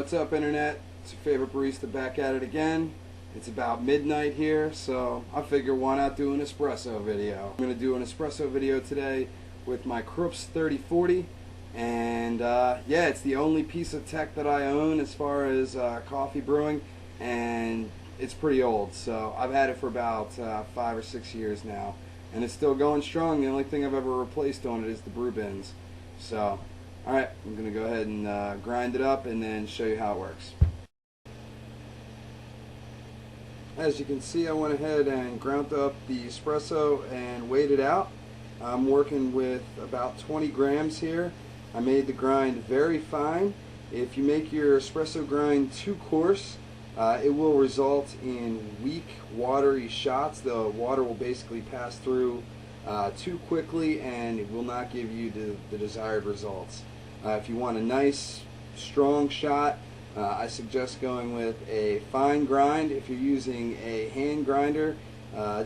What's up, Internet? It's your favorite barista back at it again. It's about midnight here, so I figure why not do an espresso video. I'm going to do an espresso video today with my Krups 3040, and yeah, it's the only piece of tech that I own as far as coffee brewing, and it's pretty old, so I've had it for about 5 or 6 years now, and it's still going strong. The only thing I've ever replaced on it is the brew bins. So alright, I'm going to go ahead and grind it up and then show you how it works. As you can see, I went ahead and ground up the espresso and weighed it out. I'm working with about 20 grams here. I made the grind very fine. If you make your espresso grind too coarse, it will result in weak, watery shots. The water will basically pass through too quickly, and it will not give you the desired results. If you want a nice, strong shot, I suggest going with a fine grind. If you're using a hand grinder,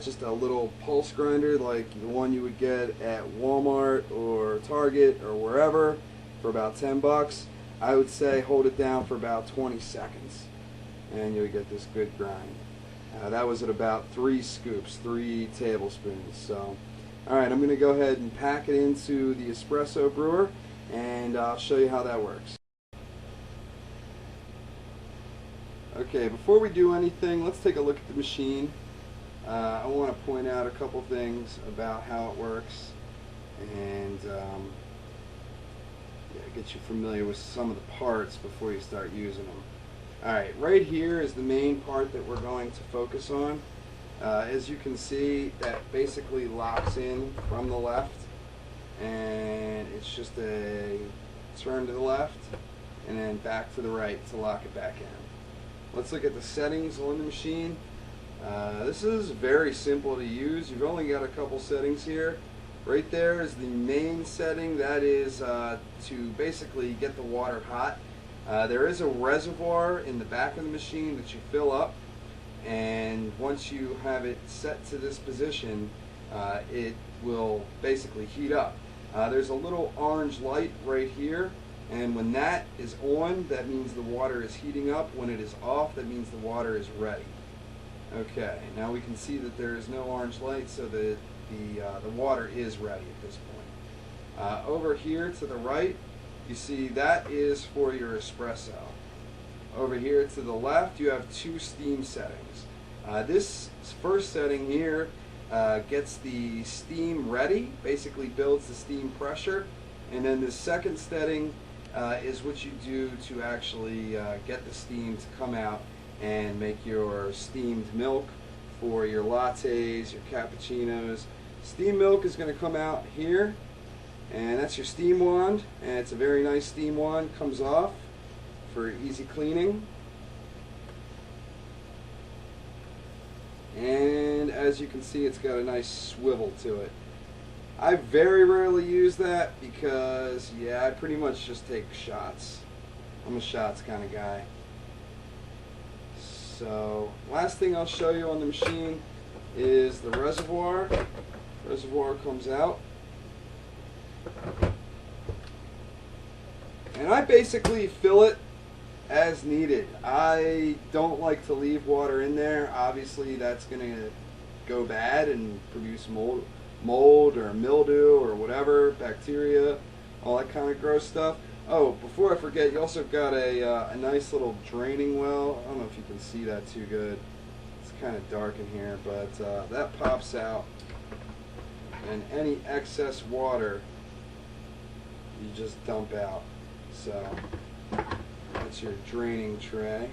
just a little pulse grinder like the one you would get at Walmart or Target or wherever for about 10 bucks, I would say hold it down for about 20 seconds and you'll get this good grind. That was at about 3 scoops, 3 tablespoons. So, alright, I'm going to go ahead and pack it into the espresso brewer, and I'll show you how that works. Okay, before we do anything, let's take a look at the machine. I want to point out a couple things about how it works, and yeah, get you familiar with some of the parts before you start using them. Alright, right here is the main part that we're going to focus on. As you can see, that basically locks in from the left, and it's just a turn to the left and then back to the right to lock it back in. Let's look at the settings on the machine. This is very simple to use. You've only got a couple settings here. Right there is the main setting. That is to basically get the water hot. There is a reservoir in the back of the machine that you fill up, and once you have it set to this position, it will basically heat up. There's a little orange light right here, and when that is on, that means the water is heating up. When it is off, that means the water is ready. Okay, now we can see that there is no orange light, so the water is ready at this point. Over here to the right, you see that is for your espresso. Over here to the left, you have 2 steam settings. This first setting here gets the steam ready, basically builds the steam pressure, and then the second setting is what you do to actually get the steam to come out and make your steamed milk for your lattes, your cappuccinos. Steamed milk is going to come out here, and that's your steam wand, and it's a very nice steam wand. Comes off for easy cleaning. And as you can see, it's got a nice swivel to it. I very rarely use that because, yeah, I pretty much just take shots. I'm a shots kind of guy. So, last thing I'll show you on the machine is the reservoir. Reservoir comes out. And I basically fill it as needed. I don't like to leave water in there. Obviously, that's going to go bad and produce mold or mildew or whatever, bacteria, all that kind of gross stuff. Oh, before I forget, you also got a nice little draining well. I don't know if you can see that too good. It's kind of dark in here, but that pops out, and any excess water you just dump out. So that's your draining tray.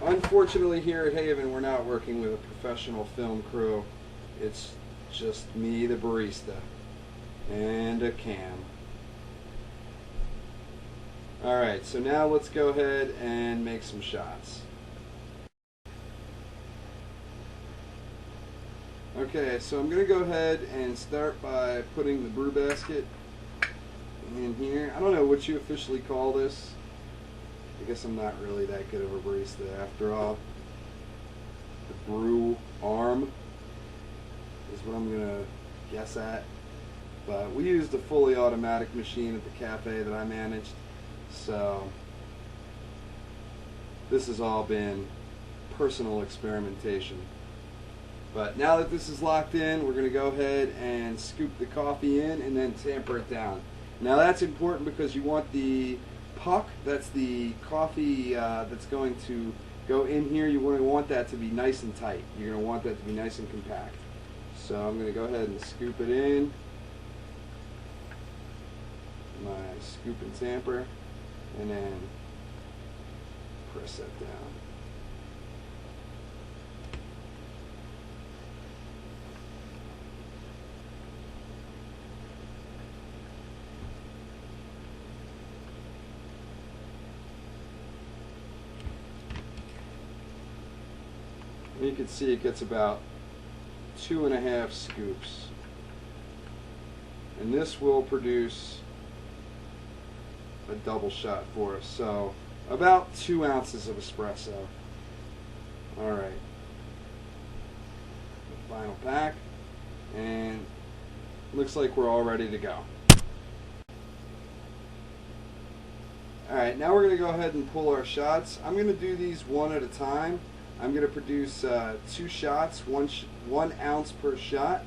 Unfortunately, here at Haven, we're not working with a professional film crew. It's just me, the barista, and a cam. Alright, so now let's go ahead and make some shots. Okay, so I'm going to go ahead and start by putting the brew basket in here. I don't know what you officially call this. I guess I'm not really that good of a barista after all. The brew arm is what I'm going to guess at. But we used a fully automatic machine at the cafe that I managed, so this has all been personal experimentation. But now that this is locked in, we're going to go ahead and scoop the coffee in and then tamper it down. Now that's important because you want the puck, that's the coffee that's going to go in here, you want that to be nice and tight. You're going to want that to be nice and compact. So I'm going to go ahead and scoop it in. My scoop and tamper, and then press that down. And you can see it gets about 2.5 scoops. And this will produce a double shot for us. So about 2 ounces of espresso. Alright. The final pack. And looks like we're all ready to go. Alright, now we're going to go ahead and pull our shots. I'm going to do these one at a time. I'm going to produce 2 shots, 1 ounce per shot.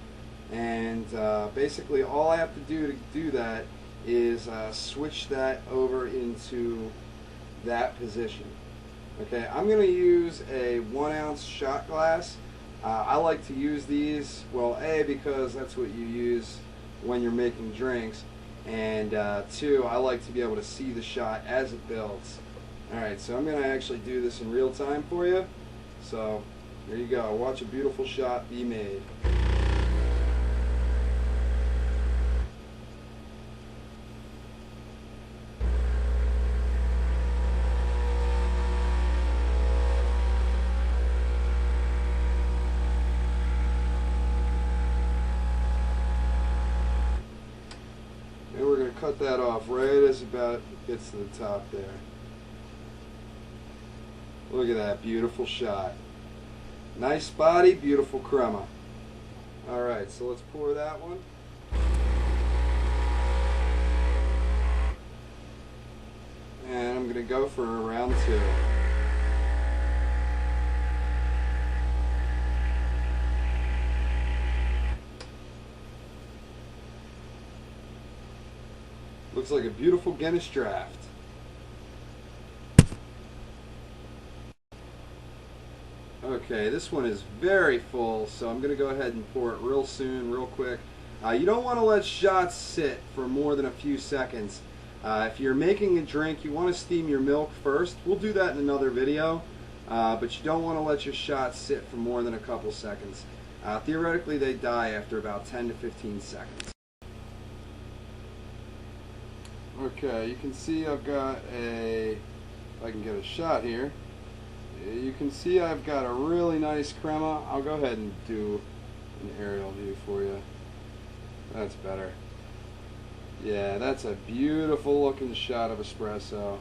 And basically all I have to do that is switch that over into that position. Okay, I'm going to use a 1 ounce shot glass. I like to use these, well, A, because that's what you use when you're making drinks, and 2, I like to be able to see the shot as it builds. Alright, so I'm going to actually do this in real time for you. So there you go, watch a beautiful shot be made. And we're going to cut that off right as about gets to the top there. Look at that beautiful shot. Nice body, beautiful crema. Alright, so let's pour that one. And I'm going to go for round 2. Looks like a beautiful Guinness draft. Okay, this one is very full, so I'm going to go ahead and pour it real soon, real quick. You don't want to let shots sit for more than a few seconds. If you're making a drink, you want to steam your milk first. We'll do that in another video, but you don't want to let your shots sit for more than a couple seconds. Theoretically, they die after about 10 to 15 seconds. Okay, you can see I've got a, if I can get a shot here, you can see I've got a really nice crema. I'll go ahead and do an aerial view for you. That's better. Yeah, that's a beautiful looking shot of espresso.